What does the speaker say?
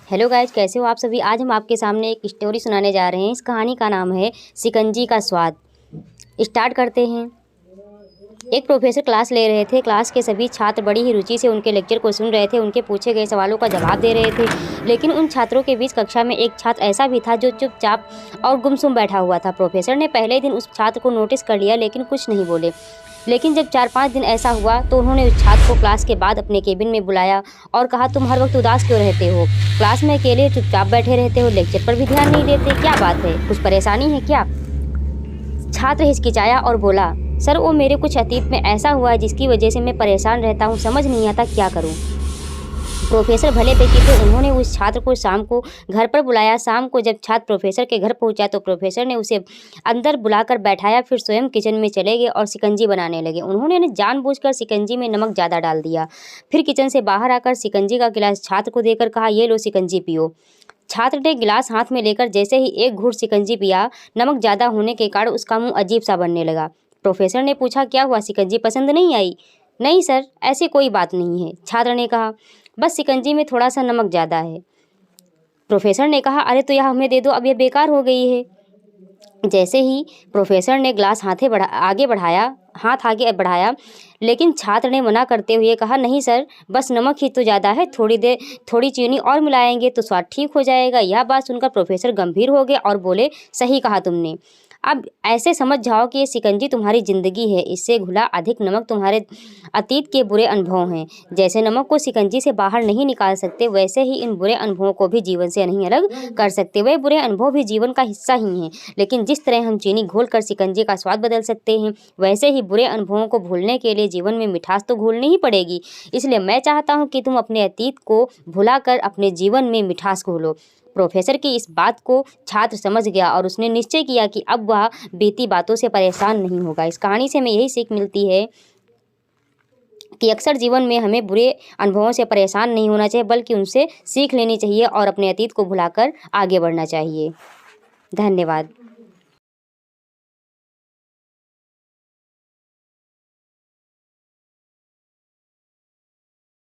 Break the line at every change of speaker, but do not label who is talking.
Hello guys, कैसे हो आप सभी। आज हम आपके सामने एक स्टोरी सुनाने जा रहे हैं। इस कहानी का नाम है शिकंजी का स्वाद। स्टार्ट करते हैं। एक प्रोफेसर क्लास ले रहे थे। क्लास के सभी छात्र बड़ी ही रुचि से उनके लेक्चर को सुन रहे थे। उनके पूछे गए सवालों का जवाब दे रहे थे। लेकिन उन छात्रों के बीच कक्षा में एक छात्र ऐसा भी था जो चुपचाप और गुमसुम बैठा हुआ था। प्रोफेसर ने पहले दिन उस छात्र को नोटिस कर लिया, लेकिन कुछ नहीं बोले। लेकिन जब 4-5 दिन ऐसा हुआ तो उन्होंने उस छात्र को क्लास के बाद अपने केबिन में बुलाया और कहा, तुम हर वक्त उदास क्यों रहते हो? क्लास में अकेले चुपचाप बैठे रहते हो, लेक्चर पर भी ध्यान नहीं देते, क्या बात है? कुछ परेशानी है क्या? छात्र हिचकिचाया और बोला, सर वो मेरे कुछ अतीत में ऐसा हुआ है जिसकी वजह से मैं परेशान रहता हूँ, समझ नहीं आता क्या करूँ। प्रोफेसर भले पेकी थे। उन्होंने उस छात्र को शाम को घर पर बुलाया। शाम को जब छात्र प्रोफेसर के घर पहुंचा तो प्रोफेसर ने उसे अंदर बुलाकर बैठाया। फिर स्वयं किचन में चले गए और शिकंजी बनाने लगे। उन्होंने जानबूझकर शिकंजी में नमक ज़्यादा डाल दिया। फिर किचन से बाहर आकर शिकंजी का गिलास छात्र को देकर कहा, ये लो शिकंजी पियो। छात्र ने गिलास हाथ में लेकर जैसे ही एक घूंट शिकंजी पिया, नमक ज़्यादा होने के कारण उसका मुँह अजीब सा बनने लगा। प्रोफेसर ने पूछा, क्या हुआ, शिकंजी पसंद नहीं आई? नहीं सर, ऐसी कोई बात नहीं है, छात्र ने कहा, बस शिकंजी में थोड़ा सा नमक ज़्यादा है। प्रोफेसर ने कहा, अरे तो यह हमें दे दो, अब यह बेकार हो गई है। जैसे ही प्रोफेसर ने ग्लास हाथ आगे बढ़ाया, लेकिन छात्र ने मना करते हुए कहा, नहीं सर, बस नमक ही तो ज़्यादा है, थोड़ी चीनी और मिलाएंगे तो स्वाद ठीक हो जाएगा। यह बात सुनकर प्रोफेसर गंभीर हो गए और बोले, सही कहा तुमने। अब ऐसे समझ जाओ कि ये शिकंजी तुम्हारी ज़िंदगी है। इससे घुला अधिक नमक तुम्हारे अतीत के बुरे अनुभव हैं। जैसे नमक को शिकंजी से बाहर नहीं निकाल सकते, वैसे ही इन बुरे अनुभवों को भी जीवन से नहीं अलग कर सकते। वे बुरे अनुभव भी जीवन का हिस्सा ही हैं। लेकिन जिस तरह हम चीनी घोलकर शिकंजी का स्वाद बदल सकते हैं, वैसे ही बुरे अनुभवों को भूलने के लिए जीवन में मिठास तो घोलनी ही पड़ेगी। इसलिए मैं चाहता हूँ कि तुम अपने अतीत को भुलाकर अपने जीवन में मिठास घोलो। प्रोफेसर की इस बात को छात्र समझ गया और उसने निश्चय किया कि अब वह बीती बातों से परेशान नहीं होगा। इस कहानी से हमें यही सीख मिलती है कि अक्सर जीवन में हमें बुरे अनुभवों से परेशान नहीं होना चाहिए, बल्कि उनसे सीख लेनी चाहिए और अपने अतीत को भुलाकर आगे बढ़ना चाहिए। धन्यवाद।